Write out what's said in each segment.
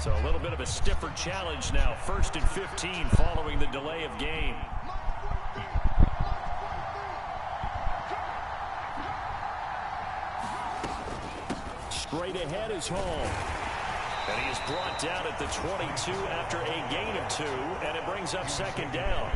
So a little bit of a stiffer challenge now. 1st and 15 following the delay of game. Straight ahead is Hall. And he is brought down at the 22 after a gain of 2, and it brings up 2nd down.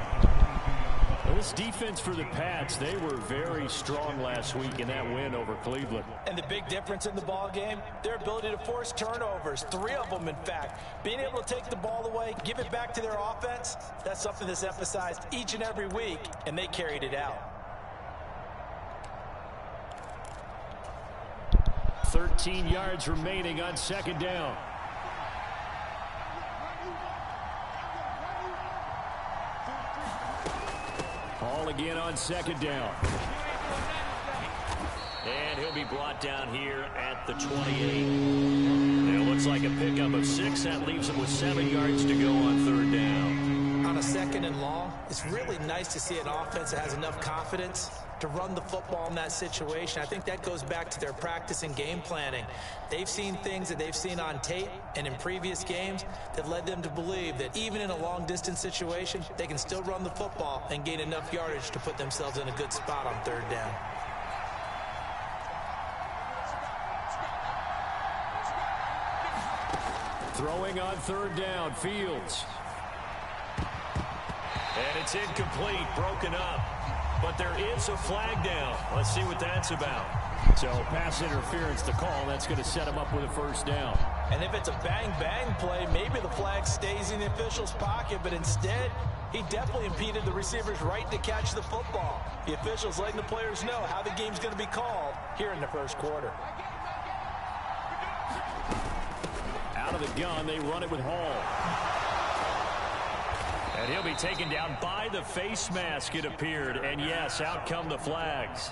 Well, this defense for the Pats, they were very strong last week in that win over Cleveland. And the big difference in the ball game, their ability to force turnovers, 3 of them in fact. Being able to take the ball away, give it back to their offense, that's something that's emphasized each and every week, and they carried it out. 13 yards remaining on 2nd down. Hall again on 2nd down. And he'll be brought down here at the 28. And it looks like a pickup of 6. That leaves him with 7 yards to go on 3rd down. On a 2nd and long, it's really nice to see an offense that has enough confidence to run the football in that situation. I think that goes back to their practice and game planning. They've seen things that they've seen on tape and in previous games that led them to believe that even in a long-distance situation, they can still run the football and gain enough yardage to put themselves in a good spot on 3rd down. Throwing on 3rd down, Fields. And it's incomplete, broken up. But there is a flag down. Let's see what that's about. So pass interference to call. That's going to set him up with a 1st down. And if it's a bang-bang play, maybe the flag stays in the official's pocket, but instead, he definitely impeded the receiver's right to catch the football. The officials letting the players know how the game's going to be called here in the 1st quarter. Out of the gun, they run it with Hall. And he'll be taken down by the face mask, it appeared. And yes, out come the flags.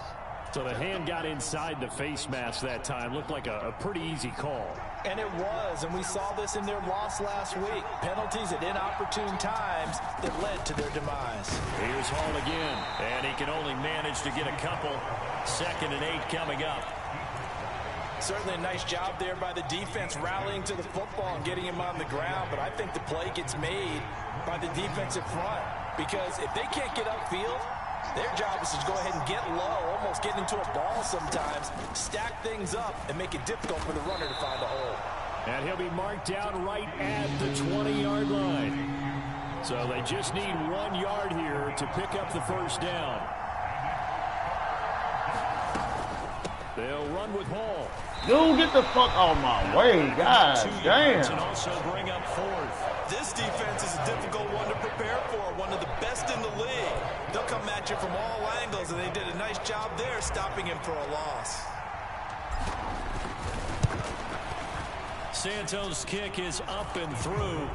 So the hand got inside the face mask that time. Looked like a pretty easy call. And it was, and we saw this in their loss last week. Penalties at inopportune times that led to their demise. Here's Hall again, and he can only manage to get a couple. 2nd and 8 coming up. Certainly a nice job there by the defense rallying to the football and getting him on the ground, but I think the play gets made by the defensive front, because if they can't get upfield, their job is to go ahead and get low, almost get into a ball sometimes, stack things up, and make it difficult for the runner to find a hole. And he'll be marked down right at the 20-yard line. So they just need 1 yard here to pick up the 1st down. They'll run with Hall. Dude, get the fuck out of my way, God damn. And also bring up 4th. This defense is a difficult one to prepare for, one of the best in the league. They'll come at you from all angles, and they did a nice job there stopping him for a loss. Santos' kick is up and through.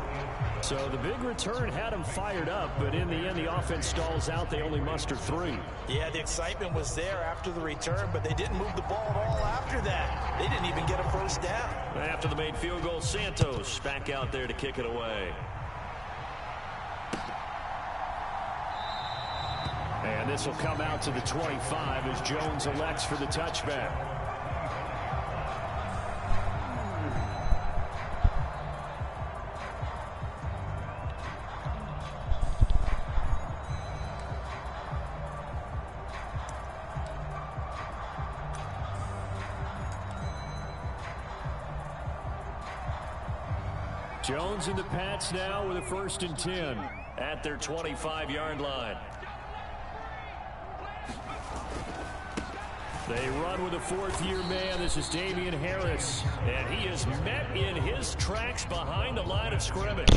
So the big return had him fired up, but in the end, the offense stalls out. They only muster 3. Yeah, the excitement was there after the return, but they didn't move the ball at all after that. They didn't even get a 1st down. After the made field goal, Santos back out there to kick it away. And this will come out to the 25 as Jones elects for the touchback. Jones and the Pats now with a 1st and 10 at their 25-yard line. They run with a 4th-year man. This is Damian Harris, and he is met in his tracks behind the line of scrimmage.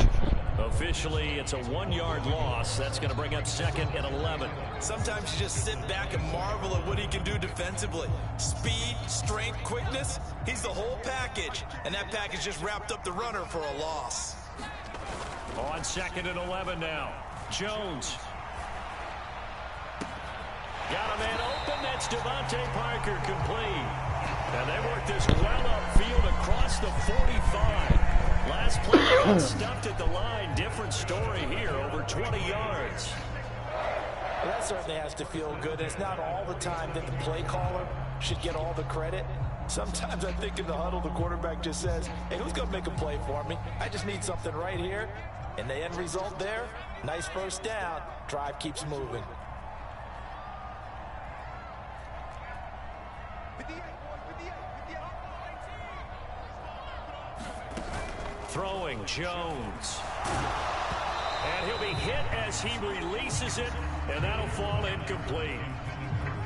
Officially, it's a 1-yard loss. That's going to bring up 2nd and 11. Sometimes you just sit back and marvel at what he can do defensively. Speed, strength, quickness, he's the whole package. And that package just wrapped up the runner for a loss. On 2nd and 11 now. Jones. Got a man open. That's Devontae Parker complete. And they work this well upfield across the 45. Last play got stuffed at the line. Different story here, over 20 yards. Well, that certainly has to feel good. It's not all the time that the play caller should get all the credit. Sometimes I think in the huddle, the quarterback just says, hey, who's going to make a play for me? I just need something right here. And the end result there, nice first down. Drive keeps moving. Throwing Jones. And he'll be hit as he releases it, and that'll fall incomplete.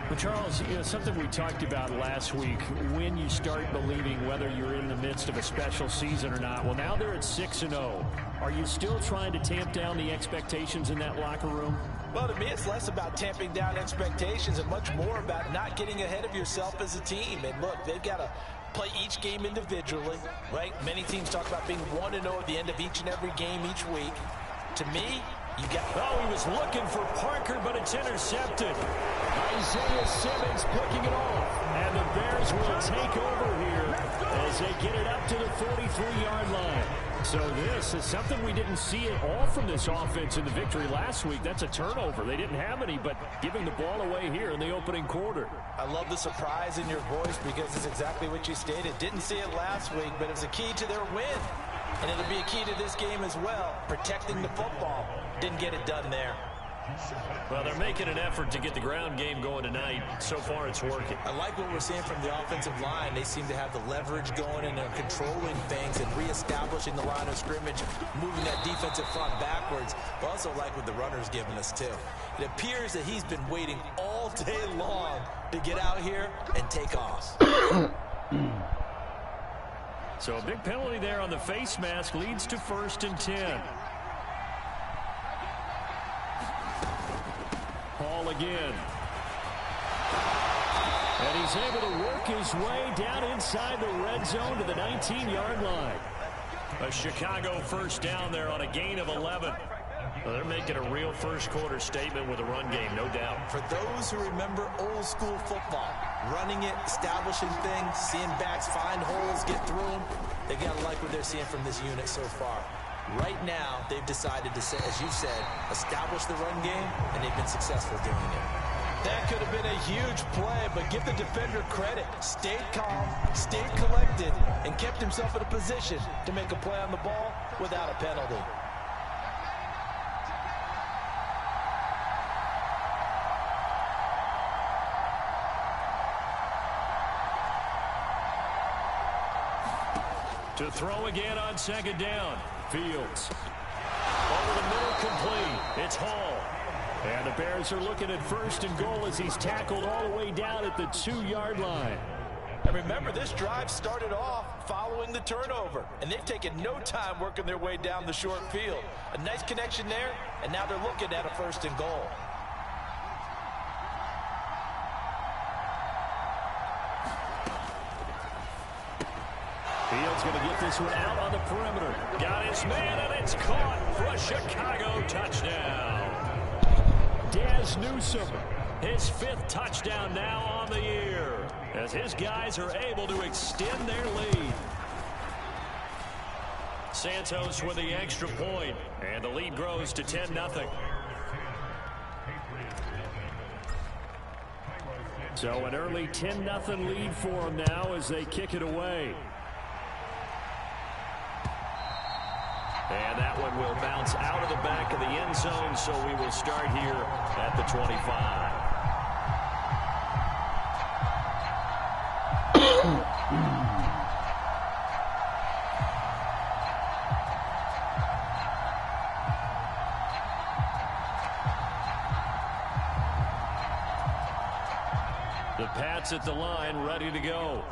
Well, Charles, something we talked about last week, when you start believing whether you're in the midst of a special season or not. Well, now they're at 6-0. Are you still trying to tamp down the expectations in that locker room? Well, to me, it's less about tamping down expectations and much more about not getting ahead of yourself as a team. And look, they've got to play each game individually, right? Many teams talk about being 1-0 at the end of each and every game each week. To me, you got... Oh, he was looking for Parker, but it's intercepted. Isaiah Simmons picking it off. And the Bears will take over here as they get it up to the 43-yard line. So this is something we didn't see at all from this offense in the victory last week. That's a turnover. They didn't have any, but giving the ball away here in the opening quarter. I love the surprise in your voice because it's exactly what you stated. Didn't see it last week, but it was a key to their win. And it'll be a key to this game as well, protecting the football. Didn't get it done there. Well, they're making an effort to get the ground game going tonight. So far, it's working. I like what we're seeing from the offensive line. They seem to have the leverage going, and they're controlling things and reestablishing the line of scrimmage, moving that defensive front backwards. I also like what the runner's giving us, too. It appears that he's been waiting all day long to get out here and take off. So a big penalty there on the face mask leads to 1st and 10. Hall again. And he's able to work his way down inside the red zone to the 19-yard line. A Chicago first down there on a gain of 11. Well, they're making a real first-quarter statement with a run game, no doubt. For those who remember old-school football, running it, establishing things, seeing backs find holes, get through them, they got to like what they're seeing from this unit so far. Right now, they've decided to, as you said, establish the run game, and they've been successful doing it. That could have been a huge play, but give the defender credit. Stayed calm, stayed collected, and kept himself in a position to make a play on the ball without a penalty. To throw again on 2nd down. Fields. Over the middle, complete. It's Hall. And the Bears are looking at 1st and goal as he's tackled all the way down at the 2-yard line. And remember, this drive started off following the turnover, and they've taken no time working their way down the short field. A nice connection there, and now they're looking at a 1st and goal. Fields going to get this one out on the perimeter. Got his man, and it's caught for a Chicago touchdown. Dez Newsome, his 5th touchdown now on the year, as his guys are able to extend their lead. Santos with the extra point, and the lead grows to 10-0. So an early 10-0 lead for them now as they kick it away. And that one will bounce out of the back of the end zone, so we will start here at the 25. The Pats at the line, ready to go.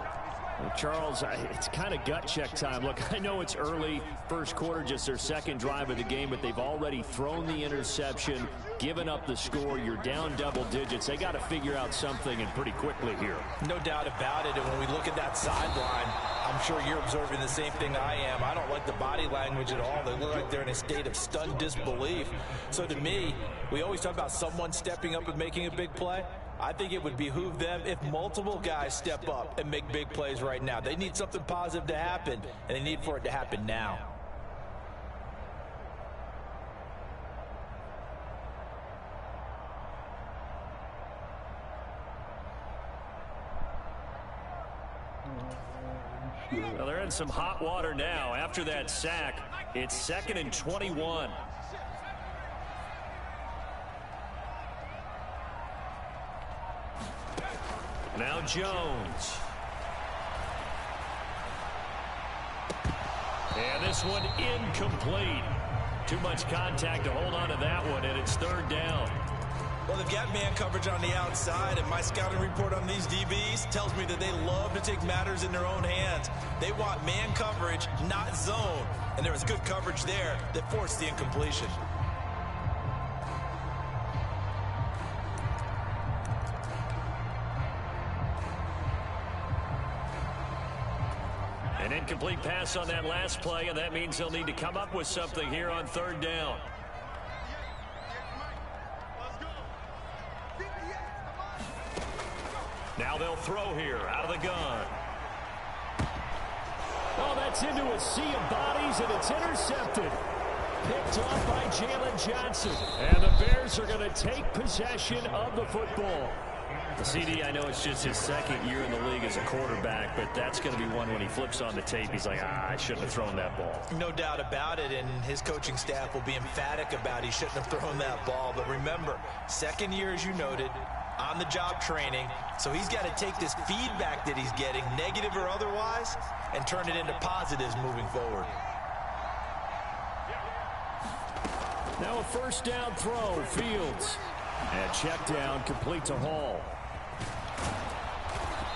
Well, Charles, it's kind of gut check time. Look, I know it's early, first quarter, just their 2nd drive of the game, but they've already thrown the interception, given up the score. You're down double digits. They got to figure out something, and pretty quickly here. No doubt about it, and when we look at that sideline, I'm sure you're observing the same thing I am. I don't like the body language at all. They look like they're in a state of stunned disbelief. So to me, we always talk about someone stepping up and making a big play. I think it would behoove them if multiple guys step up and make big plays right now. They need something positive to happen, and they need for it to happen now. Well, they're in some hot water now. After that sack, it's 2nd and 21. Now Jones. And this one incomplete. Too much contact to hold on to that one, and it's 3rd down. Well, they've got man coverage on the outside, and my scouting report on these DBs tells me that they love to take matters in their own hands. They want man coverage, not zone. And there was good coverage there that forced the incompletion. An incomplete pass on that last play, and that means they'll need to come up with something here on 3rd down. Now they'll throw here out of the gun. Oh, that's into a sea of bodies, and it's intercepted. Picked off by Jalen Johnson. And the Bears are going to take possession of the football. The CD, I know it's just his 2nd year in the league as a quarterback, but that's going to be one when he flips on the tape, he's like, I shouldn't have thrown that ball. No doubt about it, and his coaching staff will be emphatic about he shouldn't have thrown that ball. But remember, 2nd year, as you noted, on-the-job training, so he's got to take this feedback that he's getting, negative or otherwise, and turn it into positives moving forward. Now a 1st down throw, Fields. And check down, complete to Hall.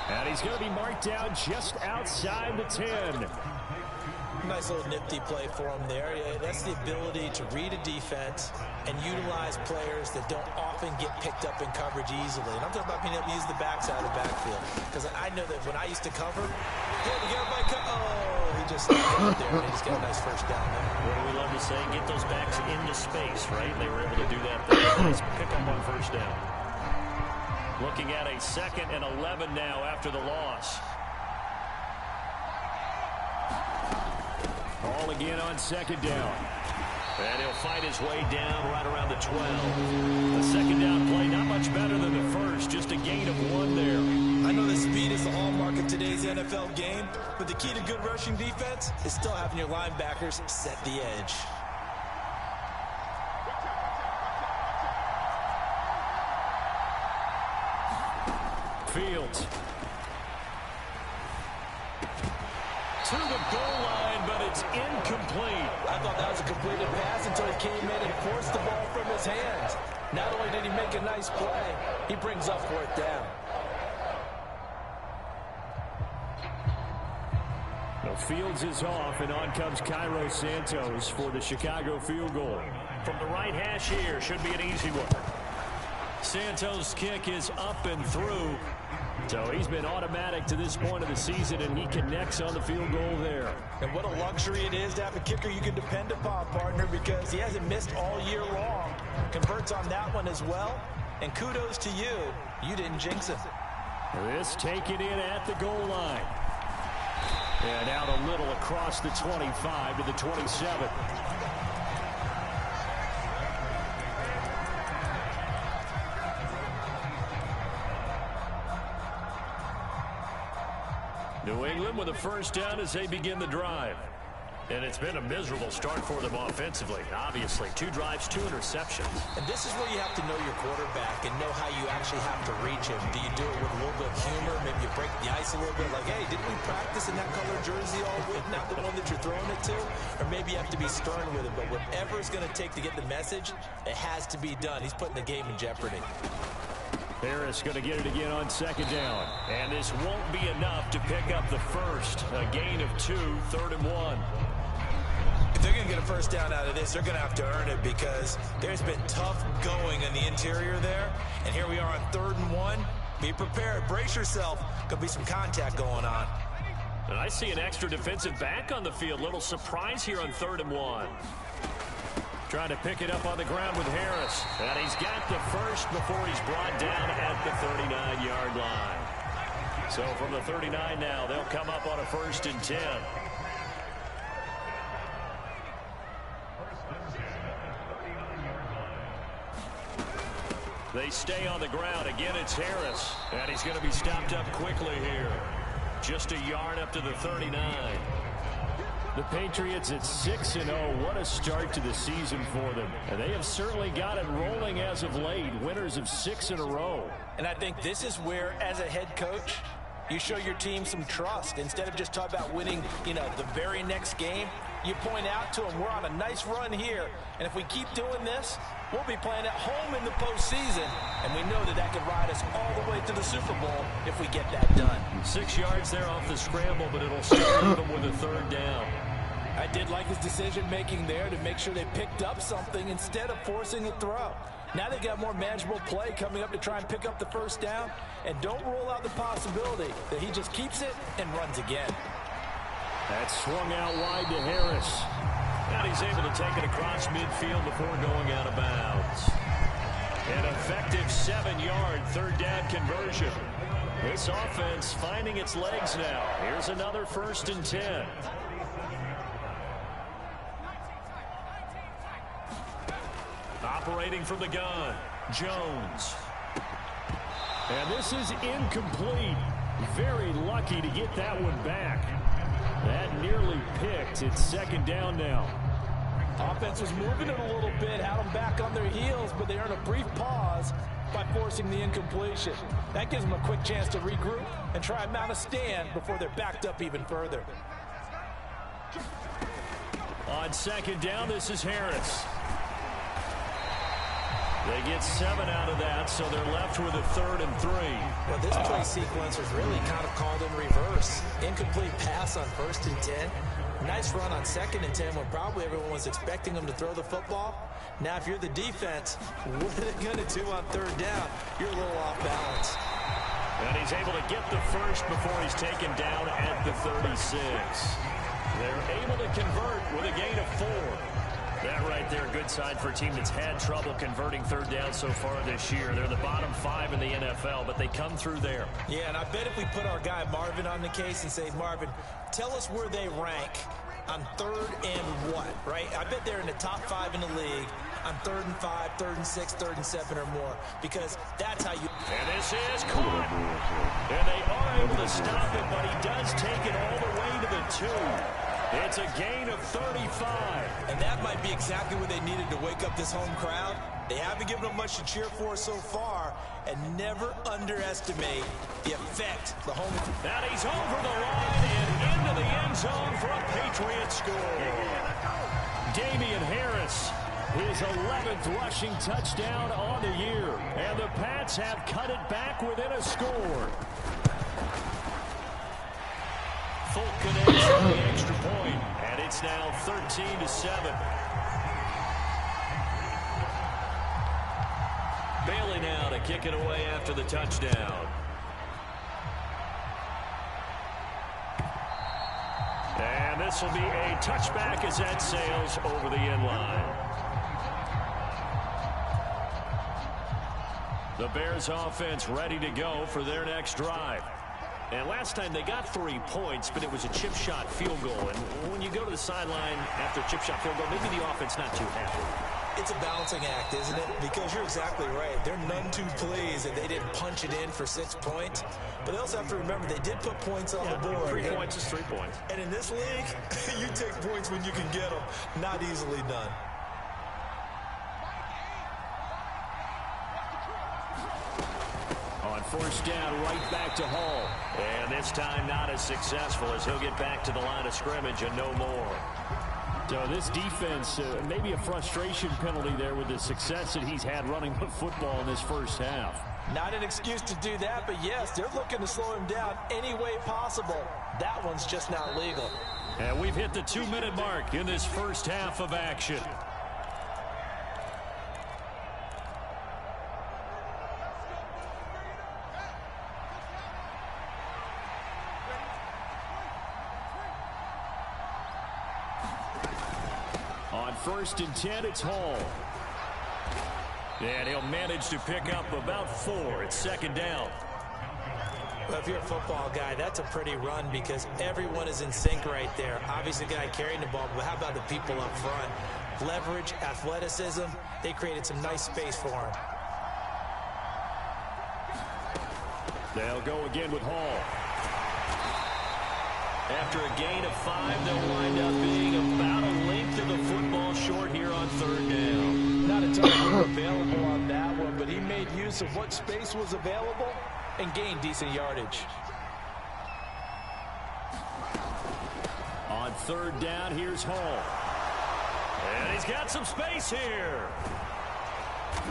And he's going to be marked down just outside the 10. Nice little nifty play for him there. Yeah, that's the ability to read a defense and utilize players that don't often get picked up in coverage easily. And I'm talking about being able to use the backside of the backfield. Because I know that when I used to cover, hey, we get everybody he just out there, and he just got a nice 1st down there. What do we love to say? Get those backs into space, right? They were able to do that there. Let's pick up on 1st down. Looking at a 2nd and 11 now after the loss. All again on 2nd down. And he'll fight his way down right around the 12. The 2nd down play, not much better than the first. Just a gain of 1 there. I know that speed is the hallmark of today's NFL game, but the key to good rushing defense is still having your linebackers set the edge. Fields. To the goal line, but it's incomplete. I thought that was a completed pass until he came in and forced the ball from his hands. Not only did he make a nice play, he brings up 4th down. Well, Fields is off, and on comes Cairo Santos for the Chicago field goal. From the right hash here, should be an easy one. Santos' kick is up and through. So he's been automatic to this point of the season, and he connects on the field goal there. And what a luxury it is to have a kicker you can depend upon, partner, because he hasn't missed all year long. Converts on that one as well. And kudos to you. You didn't jinx him. This taken in at the goal line. And out a little across the 25 to the 27. New England with a 1st down as they begin the drive. And it's been a miserable start for them offensively. Obviously, 2 drives, 2 interceptions. And this is where you have to know your quarterback and know how you actually have to reach him. Do you do it with a little bit of humor? Maybe you break the ice a little bit, like, hey, didn't we practice in that color jersey all week, not the one that you're throwing it to? Or maybe you have to be stern with it. But whatever it's going to take to get the message, it has to be done. He's putting the game in jeopardy. Harris going to get it again on 2nd down. And this won't be enough to pick up the first. A gain of 2, 3rd and 1. If they're going to get a 1st down out of this, they're going to have to earn it because there's been tough going in the interior there. And here we are on 3rd and 1. Be prepared. Brace yourself. Could be some contact going on. And I see an extra defensive back on the field. Little surprise here on 3rd and 1. Trying to pick it up on the ground with Harris. And he's got the first before he's brought down at the 39-yard line. So from the 39 now, they'll come up on a 1st and 10. They stay on the ground. Again, it's Harris. And he's going to be stopped up quickly here. just a yard up to the 39. The Patriots at 6-0. What a start to the season for them. And they have certainly got it rolling as of late. Winners of 6 in a row. And I think this is where, as a head coach, you show your team some trust. Instead of just talking about winning, the very next game, you point out to them, we're on a nice run here. And if we keep doing this, we'll be playing at home in the postseason. And we know that could ride us all the way to the Super Bowl if we get that done. 6 yards there off the scramble, but it'll still leave them with a third down. I did like his decision-making there to make sure they picked up something instead of forcing a throw. Now they got more manageable play coming up to try and pick up the first down. And don't rule out the possibility that he just keeps it and runs again. That swung out wide to Harris. And he's able to take it across midfield before going out of bounds. An effective 7-yard third down conversion. This offense finding its legs now. Here's another 1st and 10. Operating from the gun, Jones. And this is incomplete. Very lucky to get that one back. That nearly picked. It's 2nd down now. Offense was moving it a little bit, had them back on their heels, but they earned a brief pause by forcing the incompletion. That gives them a quick chance to regroup and try and mount a stand before they're backed up even further. On 2nd down, this is Harris. They get 7 out of that, so they're left with a 3rd and 3. Well, this play sequence was really kind of called in reverse. Incomplete pass on 1st and 10. Nice run on 2nd and 10 when probably everyone was expecting them to throw the football. Now, if you're the defense, what are they going to do on 3rd down? You're a little off balance. And he's able to get the first before he's taken down at the 36. They're able to convert with a gain of 4. That right there, a good sign for a team that's had trouble converting 3rd down so far this year. They're the bottom 5 in the NFL, but they come through there. Yeah, and I bet if we put our guy Marvin on the case and say, Marvin, tell us where they rank on 3rd and what, right? I bet they're in the top 5 in the league on 3rd and 5, 3rd and 6, 3rd and 7 or more, because that's how you... And this is caught. And they are able to stop it, but he does take it all the way to the 2. It's a gain of 35. And that might be exactly what they needed to wake up this home crowd. They haven't given them much to cheer for so far, and never underestimate the effect the home... And he's over the line and into the end zone for a Patriots score. Damian Harris, his 11th rushing touchdown on the year. And the Pats have cut it back within a score. Full connection on the extra point, and it's now 13-7. Bailey now to kick it away after the touchdown. And this will be a touchback as that sails over the end line. The Bears offense ready to go for their next drive. And last time they got 3 points, but it was a chip shot field goal. And when you go to the sideline after a chip shot field goal, maybe the offense not too happy. It's a balancing act, isn't it? Because you're exactly right. They're none too pleased that they didn't punch it in for 6 points. But they also have to remember they did put points on the board. 3 points is 3 points. And in this league, you take points when you can get them. Not easily done. On 1st down, right back to Hall. And this time not as successful as he'll get back to the line of scrimmage and no more. So this defense, maybe a frustration penalty there with the success that he's had running the football in this first half. Not an excuse to do that, but yes, they're looking to slow him down any way possible. That one's just not legal. And we've hit the 2-minute mark in this first half of action. On 1st and 10, it's Hall. And he'll manage to pick up about 4. It's 2nd down. Well, if you're a football guy, that's a pretty run because everyone is in sync right there. Obviously, the guy carrying the ball, but how about the people up front? Leverage, athleticism, they created some nice space for him. They'll go again with Hall. After a gain of 5, they'll wind up being about a length of the football short here on 3rd down. Not a ton of room available on that one, but he made use of what space was available and gained decent yardage. On 3rd down, here's Hall. And he's got some space here.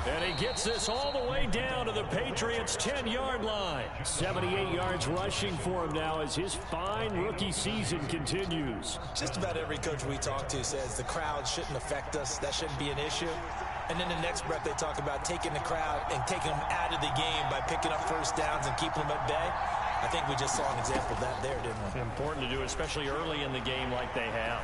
And he gets this all the way down to the Patriots' 10-yard line. 78 yards rushing for him now as his fine rookie season continues. Just about every coach we talk to says the crowd shouldn't affect us. That shouldn't be an issue. And then the next breath they talk about taking the crowd and taking them out of the game by picking up first downs and keeping them at bay. I think we just saw an example of that there, didn't we? Important to do, especially early in the game like they have.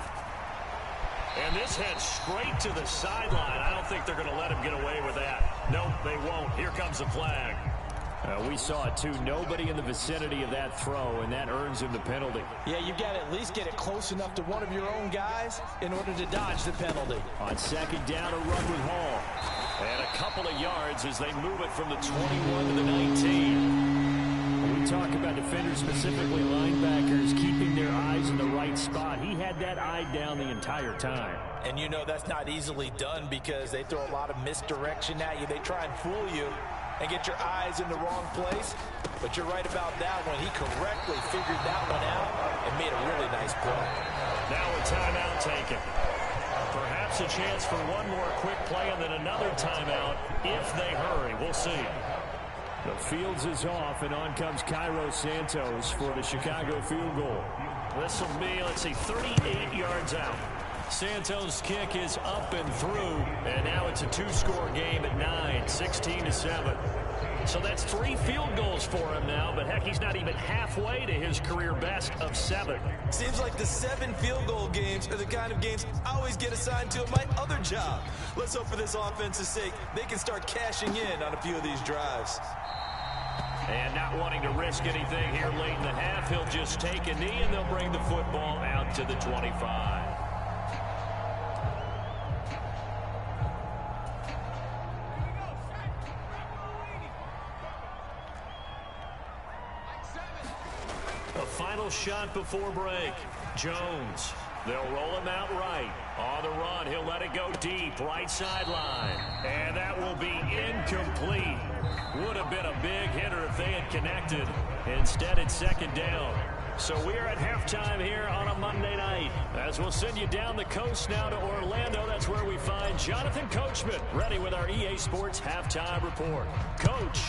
And this heads straight to the sideline. I don't think they're going to let him get away with that. Nope, they won't. Here comes the flag. We saw it, too. Nobody in the vicinity of that throw, and that earns him the penalty. Yeah, you've got to at least get it close enough to one of your own guys in order to dodge the penalty. On 2nd down, a run with Hall. And a couple of yards as they move it from the 21 to the 19. We talk about defenders, specifically linebackers, keeping their eyes in the right spot. He had that eye down the entire time. And you know that's not easily done because they throw a lot of misdirection at you. They try and fool you and get your eyes in the wrong place. But you're right about that one. He correctly figured that one out and made a really nice play. Now a timeout taken. Perhaps a chance for one more quick play and then another timeout if they hurry. We'll see. The Fields is off, and on comes Cairo Santos for the Chicago field goal. This will be, let's see, 38 yards out. Santos' kick is up and through, and now it's a 2-score game at 9, 16-7. So that's 3 field goals for him now, but heck, he's not even halfway to his career best of 7. Seems like the 7 field goal games are the kind of games I always get assigned to at my other job. Let's hope for this offense's sake they can start cashing in on a few of these drives. And not wanting to risk anything here late in the half, he'll just take a knee and they'll bring the football out to the 25. A final shot before break. Jones. They'll roll him out right. On the run, he'll let it go deep, right sideline. And that will be incomplete. Would have been a big hitter if they had connected. Instead, it's 2nd down. So we're at halftime here on a Monday night. As we'll send you down the coast now to Orlando, that's where we find Jonathan Coachman, ready with our EA Sports Halftime Report. Coach.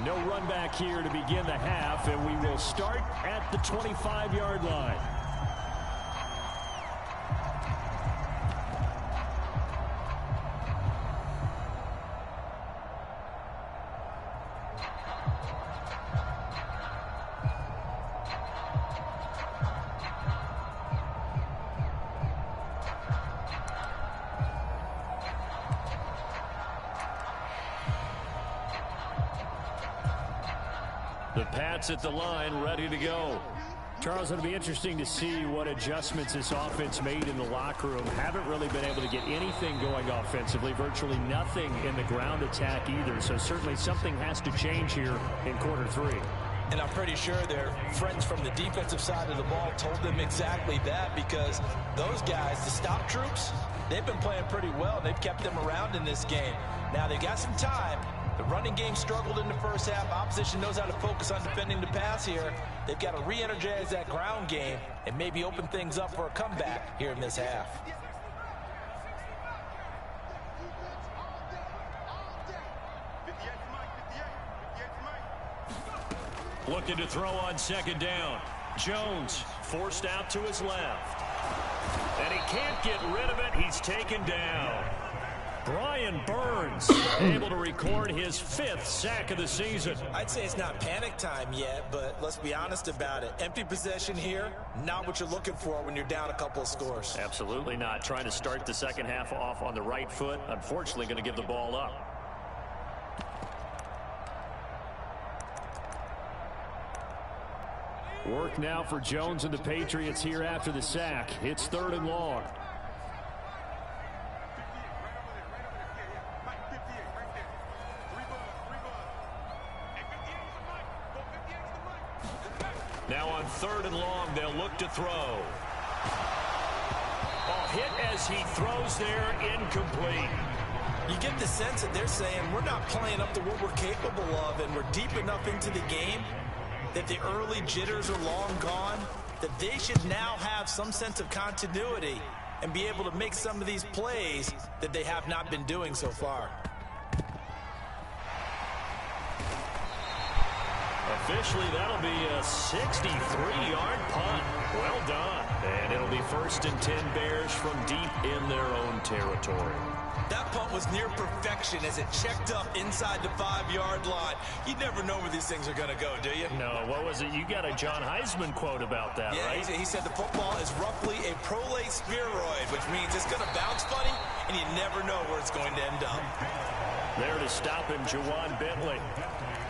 No run back here to begin the half, and we will start at the 25-yard line. The Pats at the line, ready to go. Charles, it'll be interesting to see what adjustments this offense made in the locker room. Haven't really been able to get anything going offensively, virtually nothing in the ground attack either. So certainly something has to change here in quarter 3. And I'm pretty sure their friends from the defensive side of the ball told them exactly that, because those guys, the stop troops, they've been playing pretty well. They've kept them around in this game. Now they got some time. The running game struggled in the first half. Opposition knows how to focus on defending the pass here. They've got to re-energize that ground game and maybe open things up for a comeback here in this half. Looking to throw on 2nd down. Jones forced out to his left. And he can't get rid of it. He's taken down. Brian Burns able to record his 5th sack of the season. I'd say it's not panic time yet, but let's be honest about it. Empty possession here, not what you're looking for when you're down a couple of scores. Absolutely not. Trying to start the second half off on the right foot. Unfortunately, going to give the ball up. Work now for Jones and the Patriots here after the sack. It's 3rd and long. Now on 3rd and long, they'll look to throw. Hit as he throws there, incomplete. You get the sense that they're saying we're not playing up to what we're capable of, and we're deep enough into the game that the early jitters are long gone, that they should now have some sense of continuity and be able to make some of these plays that they have not been doing so far. Officially, that'll be a 63-yard punt. Well done. And it'll be 1st and 10 Bears from deep in their own territory. That punt was near perfection as it checked up inside the 5-yard line. You never know where these things are going to go, do you? No, what was it? You got a John Heisman quote about that, right? Yeah, he said the football is roughly a prolate spheroid, which means it's going to bounce funny, and you never know where it's going to end up. There to stop him, Juwan Bentley.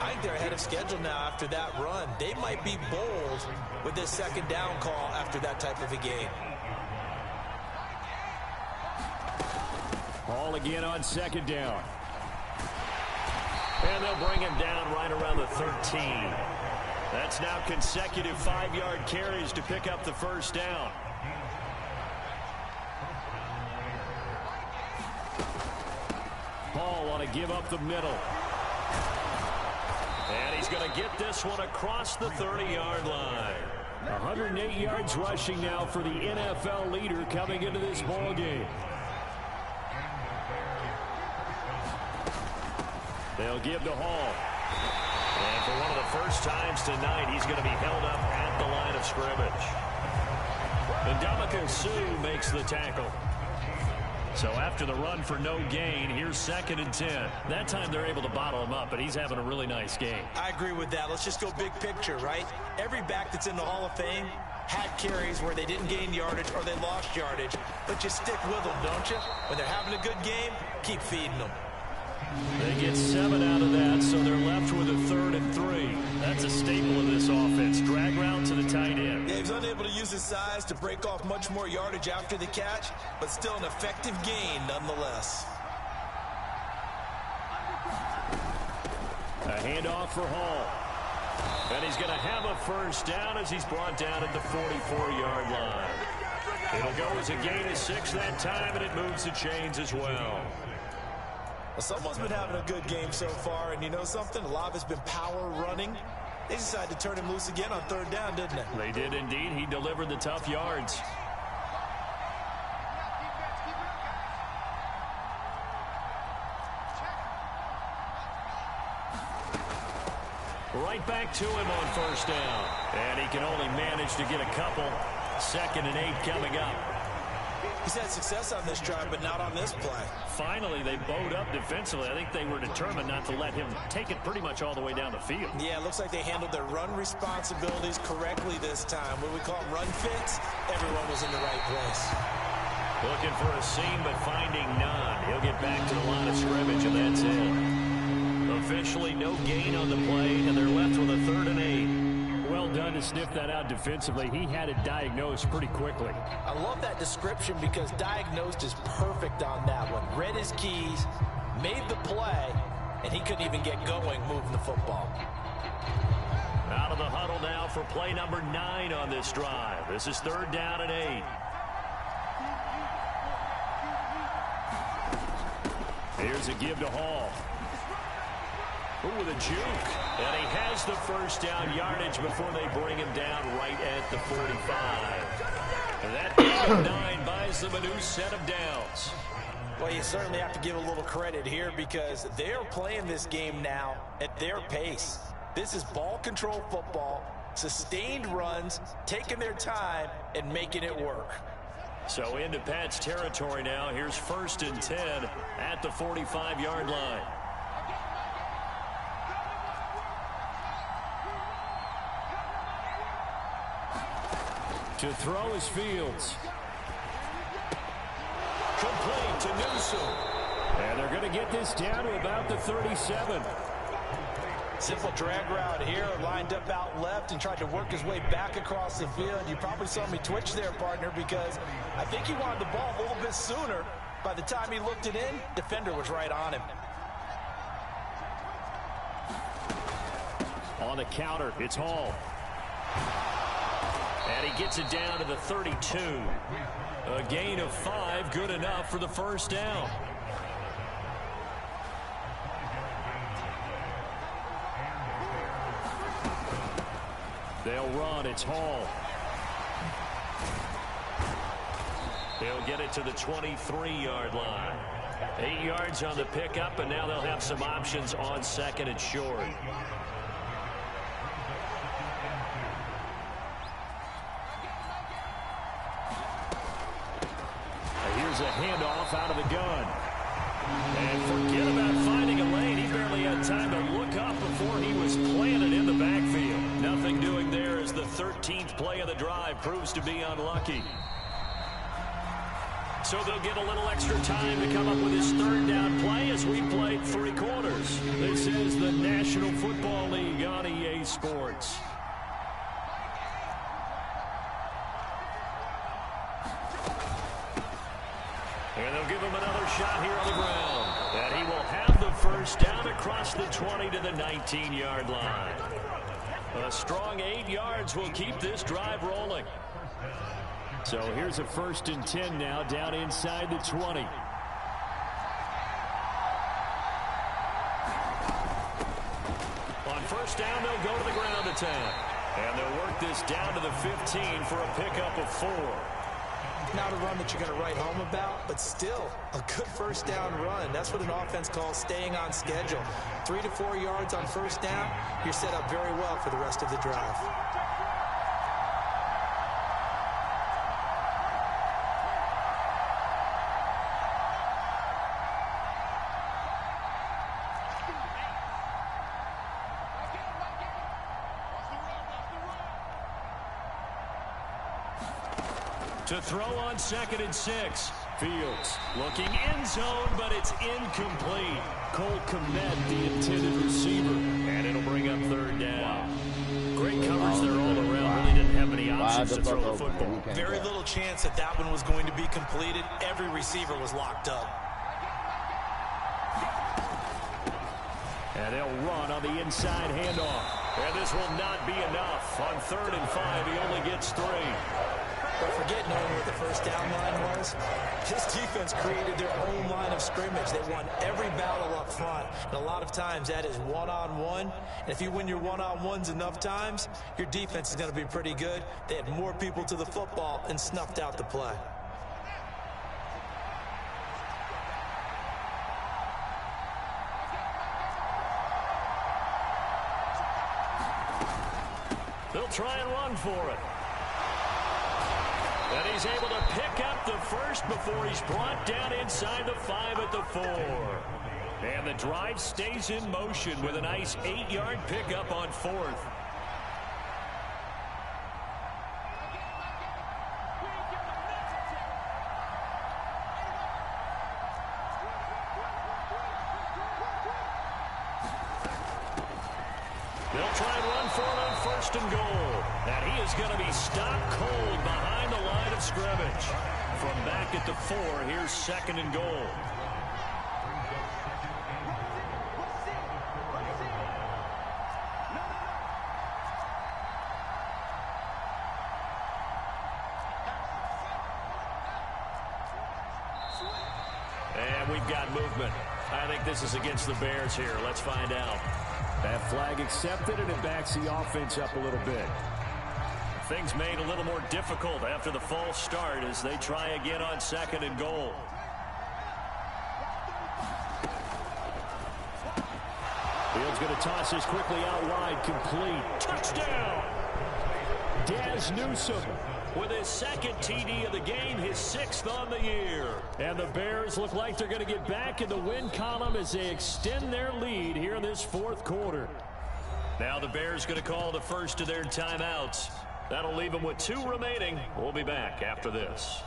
I think they're ahead of schedule now after that run. They might be bold with this 2nd down call after that type of a game. Ball again on 2nd down. And they'll bring him down right around the 13. That's now consecutive 5-yard carries to pick up the 1st down. Hall want to give up the middle. And he's going to get this one across the 30-yard line. 108 yards rushing now for the NFL leader coming into this ball game. They'll give to Hall. And for one of the first times tonight, he's going to be held up at the line of scrimmage. And Ndamukong Suh makes the tackle. So after the run for no gain, here's 2nd and 10. That time they're able to bottle him up, but he's having a really nice game. I agree with that. Let's just go big picture, right? Every back that's in the Hall of Fame had carries where they didn't gain yardage or they lost yardage, but you stick with them, don't you? When they're having a good game, keep feeding them. They get 7 out of that, so they're left with a 3rd and 3. That's a staple of this offense. Drag route to the tight end. Yeah, he's unable to use his size to break off much more yardage after the catch, but still an effective gain nonetheless. A handoff for Hall. And he's going to have a 1st down as he's brought down at the 44-yard line. It'll go as a gain of 6 that time, and it moves the chains as well. Well, someone's been having a good game so far, and you know something? A lot of it's been power running. They decided to turn him loose again on 3rd down, didn't they? They did indeed. He delivered the tough yards. Right back to him on 1st down. And he can only manage to get a couple. 2nd and 8 coming up. He's had success on this drive, but not on this play. Finally, they bowed up defensively. I think they were determined not to let him take it pretty much all the way down the field. Yeah, it looks like they handled their run responsibilities correctly this time. What we call them run fits, everyone was in the right place. Looking for a seam, but finding none. He'll get back to the line of scrimmage, and that's it. Officially no gain on the play, and they're left with a 3rd and 8. Well done to sniff that out defensively. He had it diagnosed pretty quickly. I love that description because diagnosed is perfect on that one. Read his keys, made the play, and he couldn't even get going moving the football. Out of the huddle now for play number 9 on this drive. This is 3rd down and 8. Here's a give to Hall. Ooh, with a juke. And he has the 1st down yardage before they bring him down right at the 45. And that gain of 9 buys them a new set of downs. Well, you certainly have to give a little credit here because they're playing this game now at their pace. This is ball control football, sustained runs, taking their time, and making it work. So into Pat's territory now. Here's 1st and 10 at the 45-yard line. To throw is Fields. Complete to Newsome. And they're going to get this down to about the 37. Simple drag route here, lined up out left and tried to work his way back across the field. You probably saw me twitch there, partner, because I think he wanted the ball a little bit sooner. By the time he looked it in, defender was right on him. On the counter, it's Hall. And he gets it down to the 32. A gain of 5, good enough for the first down. They'll run. It's Hall. He'll get it to the 23-yard line. 8 yards on the pickup, and now they'll have some options on second and short. Here's a handoff out of the gun. And forget about finding a lane. He barely had time to look up before he was planted in the backfield. Nothing doing there as the 13th play of the drive proves to be unlucky. So they'll get a little extra time to come up with his third down play as we played 3 quarters. This is the National Football League on EA Sports. And they'll give him another shot here on the ground. And he will have the first down across the 20 to the 19-yard line. A strong 8 yards will keep this drive rolling. So here's a 1st and 10 now down inside the 20. On first down, they'll go to the ground attack. And they'll work this down to the 15 for a pickup of 4. Not a run that you're going to write home about, but still a good first down run. That's what an offense calls staying on schedule. 3 to 4 yards on first down, you're set up very well for the rest of the drive. To throw on 2nd and 6. Fields looking end zone, but it's incomplete. Cole Kmet, the intended receiver. And it'll bring up 3rd down. Wow. Great coverage there all around. Really didn't have many options to throw the football. Very little chance that that one was going to be completed. Every receiver was locked up. And they'll run on the inside handoff. And this will not be enough. On 3rd and 5, he only gets 3. But forget knowing what the first down line was. This defense created their own line of scrimmage. They won every battle up front. And a lot of times that is one-on-one. And if you win your one-on-ones enough times, your defense is going to be pretty good. They had more people to the football and snuffed out the play. They'll try and run for it. And he's able to pick up the first before he's brought down inside the 5 at the 4. And the drive stays in motion with a nice 8-yard pickup on 4th. They'll try and run for it on 1st and goal. And he is going to be stopped cold behind the line of scrimmage. From back at the 4, here's 2nd and goal. And we've got movement. I think this is against the Bears here. Let's find out. That flag accepted, and it backs the offense up a little bit. Things made a little more difficult after the false start as they try again on 2nd and goal. Fields going to toss this quickly out wide, complete. Touchdown! Daz Newsome with his 2nd TD of the game, his 6th on the year. And the Bears look like they're going to get back in the win column as they extend their lead here in this 4th quarter. Now the Bears going to call the first of their timeouts. That'll leave them with 2 remaining. We'll be back after this.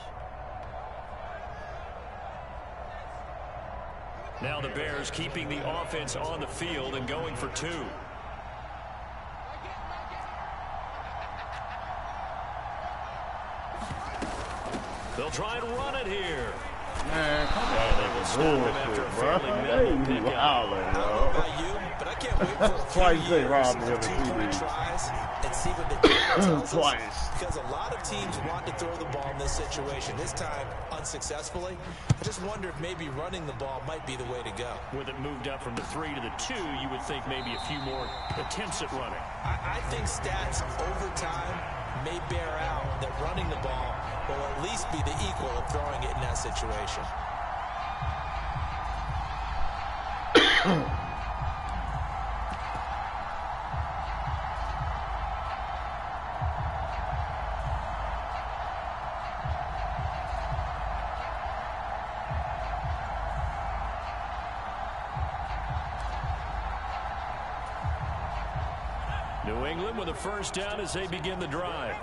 Now the Bears keeping the offense on the field and going for 2. They'll try and run it here. Man, come on, bullshit, bro. I don't know about you, but I can't can't wait for a Twice they few robbed me years of the of 2-point TD. tries and see what the data tells us. Twice. Because a lot of teams want to throw the ball in this situation. This time, unsuccessfully. I just wonder if maybe running the ball might be the way to go. With it moved up from the 3 to the 2, you would think maybe a few more attempts at running. I think stats over time may bear out that running the ball will at least be the equal of throwing it in that situation. New England with a first down as they begin the drive.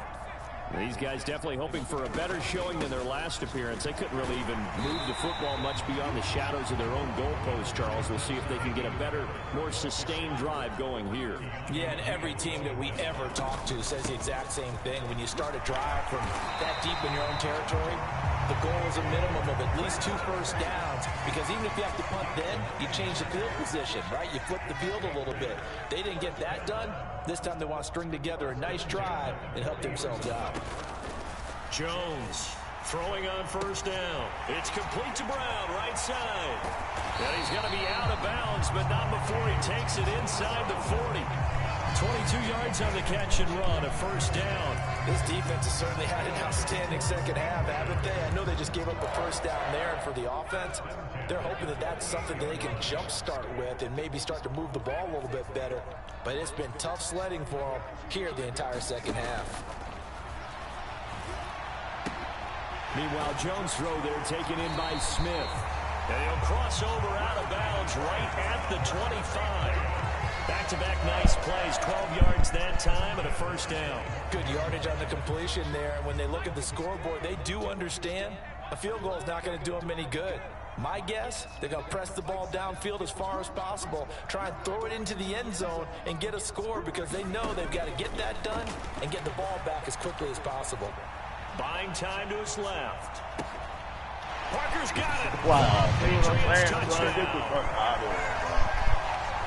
These guys definitely hoping for a better showing than their last appearance. They couldn't really even move the football much beyond the shadows of their own goalpost, Charles. We'll see if they can get a better, more sustained drive going here. Yeah, and every team that we ever talk to says the exact same thing. When you start a drive from that deep in your own territory, the goal is a minimum of at least 2 first downs, because even if you have to punt then, you change the field position, right? You flip the field a little bit. They didn't get that done. This time they want to string together a nice drive and help themselves out. Jones throwing on first down. It's complete to Brown, right side. And he's going to be out of bounds, but not before he takes it inside the 40. 22 yards on the catch and run, a first down. This defense has certainly had an outstanding second half, haven't they? I know they just gave up a first down there, and for the offense, they're hoping that that's something that they can jumpstart with and maybe start to move the ball a little bit better. But it's been tough sledding for them here the entire second half. Meanwhile, Jones' throw there taken in by Smith. And he'll cross over out of bounds right at the 25. Back-to-back nice plays, 12 yards that time and a first down. Good yardage on the completion there. And when they look at the scoreboard, they do understand a field goal is not going to do them any good. My guess, they're going to press the ball downfield as far as possible, try and throw it into the end zone and get a score, because they know they've got to get that done and get the ball back as quickly as possible. Buying time to his left. Parker's got it. Wow. Patriots touchdown.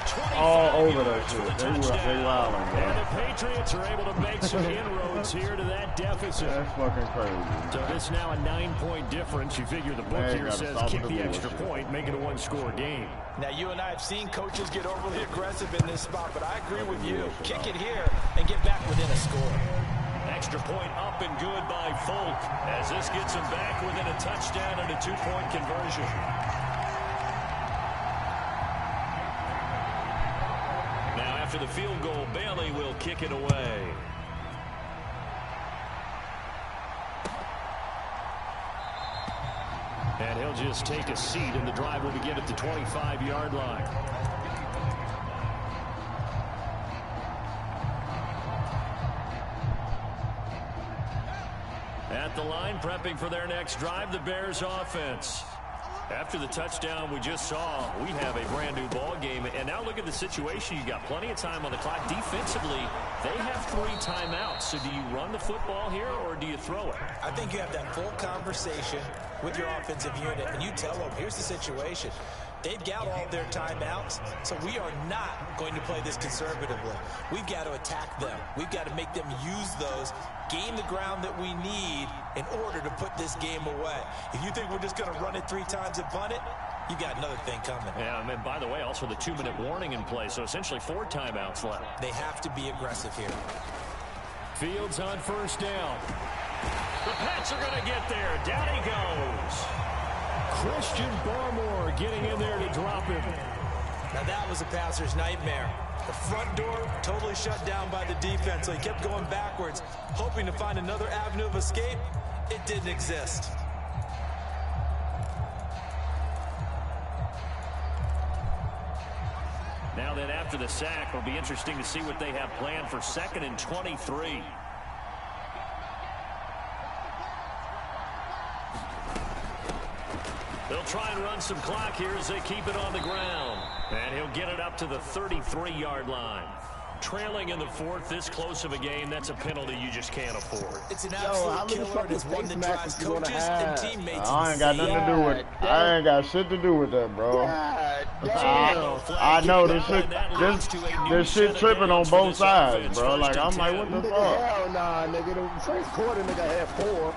25 All over that yards for shit. the They touchdown. wilding, And bro. the Patriots are able to make some inroads here to that deficit. That's fucking crazy. So this now a 9-point difference. You figure the book Man, here gotta says stop kick with the the extra bullshit. point, make it a one-score game. Now, you and I have seen coaches get overly aggressive in this spot, but I agree with you. Kick it here and get back within a score. Extra point up and good by Folk, as this gets him back within a touchdown and a 2-point conversion. Now after the field goal, Bailey will kick it away. And he'll just take a seat, and the drive will begin at the 25-yard line. At the line, prepping for their next drive, the Bears offense. After the touchdown we just saw, we have a brand new ball game. And now look at the situation. You got plenty of time on the clock. Defensively, they have 3 timeouts. So do you run the football here or do you throw it? I think you have that full conversation with your offensive unit, and you tell them, here's the situation. They've got all their timeouts, so we are not going to play this conservatively. We've got to attack them. We've got to make them use those, gain the ground that we need in order to put this game away. If you think we're just going to run it 3 times and punt it, you got another thing coming. Yeah, and by the way, also the 2-minute warning in play, so essentially 4 timeouts left. They have to be aggressive here. Fields on first down. The Pats are going to get there. Down he goes. Christian Barmore getting in there to drop it. Now that was a passer's nightmare. The front door totally shut down by the defense, so he kept going backwards, hoping to find another avenue of escape. It didn't exist. Now then, after the sack, it'll be interesting to see what they have planned for 2nd and 23. They'll try and run some clock here as they keep it on the ground. And he'll get it up to the 33-yard line. Trailing in the 4th, this close of a game, that's a penalty you just can't afford. It's an absolute killer. It's one that drives coaches and teammates I ain't got nothing to do with it. I ain't got shit to do with that, bro. God I know this shit tripping on both sides, bro. Like I'm like, what the fuck? Hell nah, nigga. The first quarter, nigga had 4.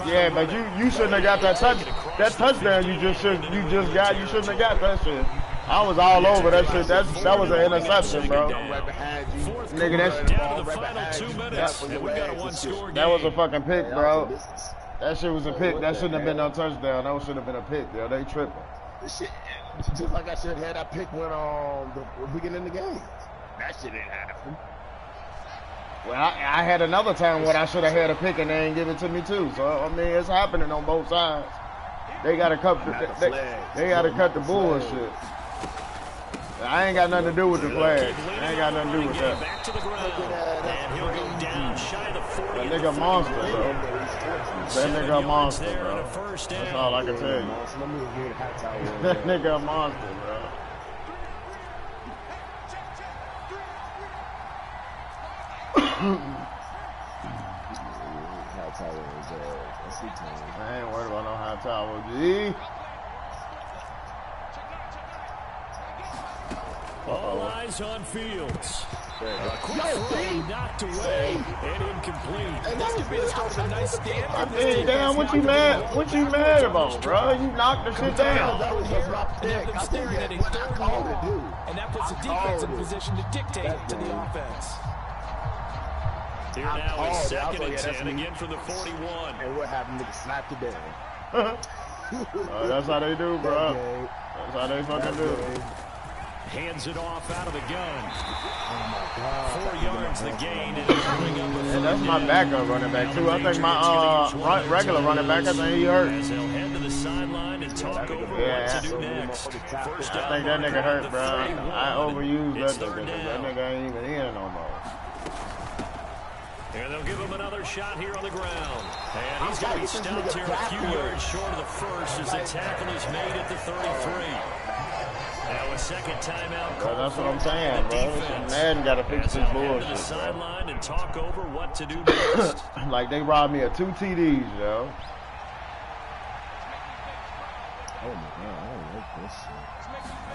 Yeah, but you shouldn't have got that touchdown. You shouldn't have got that shit. I was all over that shit. That was an interception, bro. Nigga, that was a fucking pick, bro. That shit was a pick. That shouldn't have been no touchdown. That should have been a pick, yo. They tripping. This shit, just like I should have had that pick when the beginning of the game. That shit didn't happen. Well, I had another time when I should have had a pick and they ain't give it to me too. So I mean, it's happening on both sides. They gotta cut they gotta cut the bullshit. I ain't got nothing to do with the flag. I ain't got nothing to do with that. Back to the ground. And he'll go down shy of the 40. That nigga a monster, bro. That nigga a monster, bro. That's all I can tell you. That nigga a monster, bro. I ain't worried about no high tower, G. All eyes on Fields. Knocked away and incomplete. And this could be the start of a nice stand. I think, damn, what you mad about, bro? You knocked the shit down. And that puts the defense in position to dictate to the offense. Here now is 2nd and 10 again from the 41. And what happened? Nigga snapped it down. That's how they do, bro. That's how they fucking do. Hands it off out of the gun. Oh my God. 4 yards the gain. And that's my backup running back too. I think my regular running back, I think he hurt. As they'll head to the sideline and talk over what to do next. I think that nigga hurt, bro. I overused that nigga. That nigga ain't even in no more. And they'll give him another shot here on the ground. And he's going to be stopped here a few yards short of the first as the tackle is made at the 33. Now a second timeout call. That's what I'm saying, bro. Madden got to fix this bullshit. To the sideline and talk over what to do next. Like they robbed me of 2 TDs, yo. Oh my God, I don't like this shit.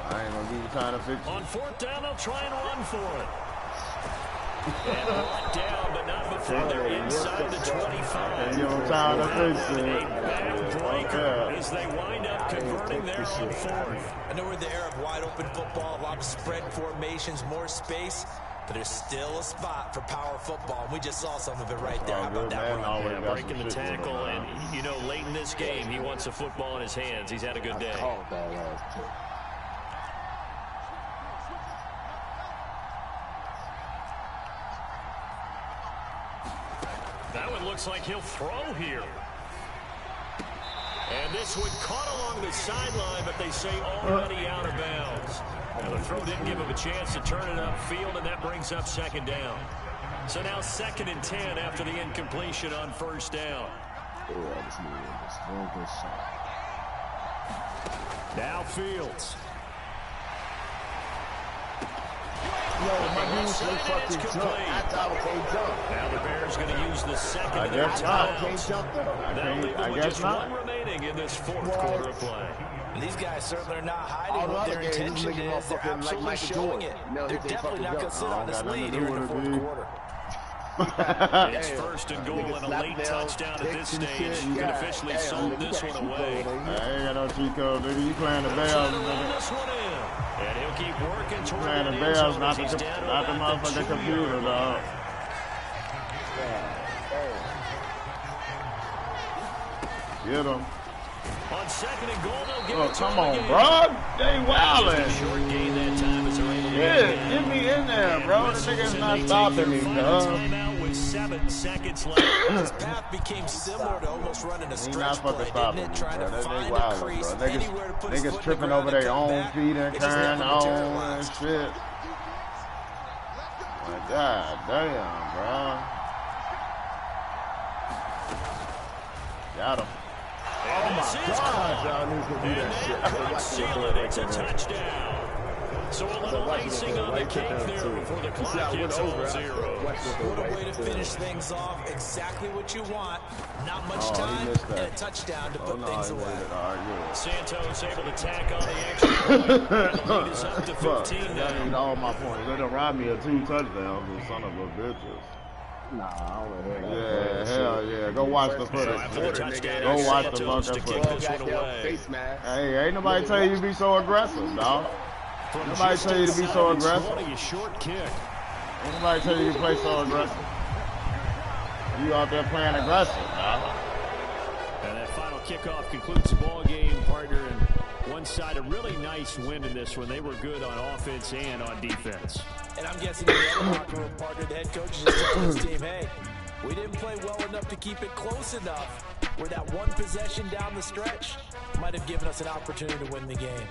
I ain't gonna give you time to fix it. On 4th down, they'll try and run for it. And brought down, but not before they're inside the 25. And you don't time to fix it. A backbreaker as they wind up converting there on 4th. I know we're in the era of wide open football, a lot of spread formations, more space, but there's still a spot for power football. And we just saw some of it right there. How about that run? Yeah, breaking the tackle, and you know, late in this game, he wants the football in his hands. He's had a good day. That one looks like he'll throw here. And this one caught along the sideline, but they say already out of bounds. And the throw didn't give him a chance to turn it upfield, and that brings up 2nd down. So now 2nd and 10 after the incompletion on 1st down. Now Fields. Yo, my dude so fucking jump. Now the Bears going to use the second. I guess not. I guess not. One remaining in this 4th quarter of play. These guys certainly are not hiding what their intention is. They're absolutely showing it. They're definitely not going to sit on this lead here in the 4th quarter. It's 1st and goal and a late touchdown at this stage. You can officially sold this one away. I ain't got no cheat code, nigga. You playing the Bears, nigga. And he'll keep working toward playing the Bears, not the motherfucking computer, dog. Get him. On 2nd and goal, they'll give it to come on, bro. They wildin'. Short gain that time as they're able to get me in there, bro. The nigga's not stopping me, dog. Timeout with 7 seconds left. This path became similar to almost running a stretch play, didn't it? Trying to find a crease, anywhere to put his foot niggas tripping over their own feet and carrying on and shit. My God damn, bro. Got him. Oh my God, y'all need to do that shit. Seal it. It's a touchdown. So a little icing on the cake there before the clock hits 0-0. What a way to finish things off. Exactly what you want. Not much time and a touchdown to put things away. Santos able to tack on the extra point. And the lead is up to 15 now. I need all my points. They done robbed me of 2 touchdowns, you son of a bitches. Nah, I don't hear that. Yeah, hell yeah. Go watch the footage. Go watch the fucking footage. Hey, ain't nobody tell you to be so aggressive, dog. Nobody tell you to be so aggressive. A short kick. Ain't nobody tell you to play so aggressive. You out there playing aggressive, dog. And that final kickoff concludes the ball game, partner. And one side a really nice win in this one. They were good on offense and on defense. And I'm guessing the other locker room partner, the head coach, is just telling his team, hey, we didn't play well enough to keep it close enough where that one possession down the stretch might have given us an opportunity to win the game.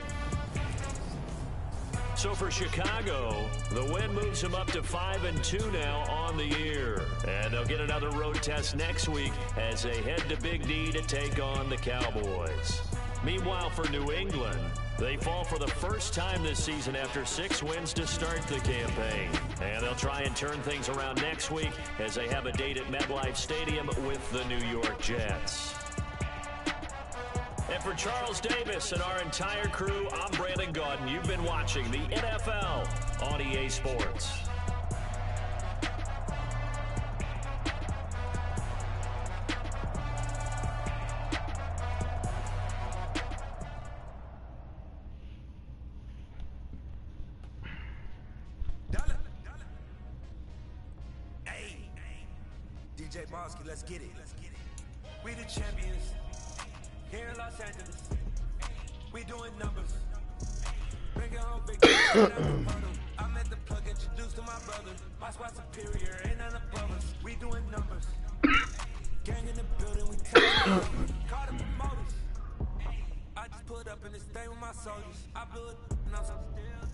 So for Chicago, the win moves them up to 5-2 now on the year. And they'll get another road test next week as they head to Big D to take on the Cowboys. Meanwhile, for New England, they fall for the first time this season after 6 wins to start the campaign. And they'll try and turn things around next week as they have a date at MetLife Stadium with the New York Jets. And for Charles Davis and our entire crew, I'm Brandon Gaudin. You've been watching the NFL on EA Sports. DJ Bosky, let's get it. We the champions here in Los Angeles. We doing numbers. Bring it home, victory. I'm at the plug, introduced to my brother. My squad superior, ain't none above us. We doing numbers. Gang in the building, we taking call the promoters. I just put up in this thing with my soldiers. I blew it and I'm so still.